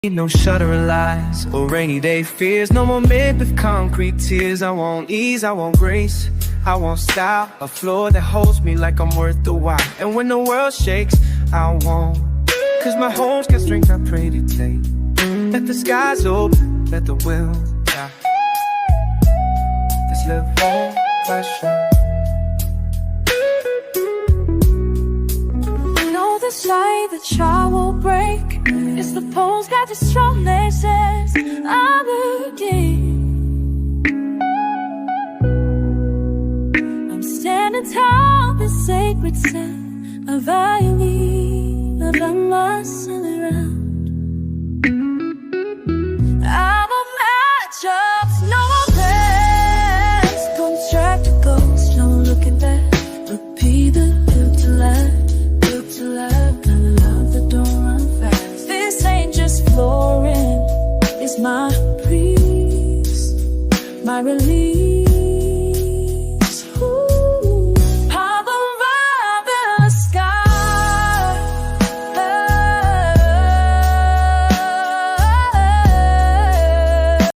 No shuddering lies or rainy day fears. No more made with concrete tears. I want ease, I want grace, I want style. A floor that holds me like I'm worth the while. And when the world shakes, I won't. Cause my home's got strength, I pray to take. Let the skies open, let the will die. Let's live on passion. This light that y'all won't break. It's the poles got the strong laces. I'm looking. I'm standing tall, the sacred sound of violin of a muscle around. I'm a matchup, no place. Construct the ghost, no looking back. Repeat the build to last. To love, kind of love that don't run fast. This ain't just flooring, it's my breeze, my release.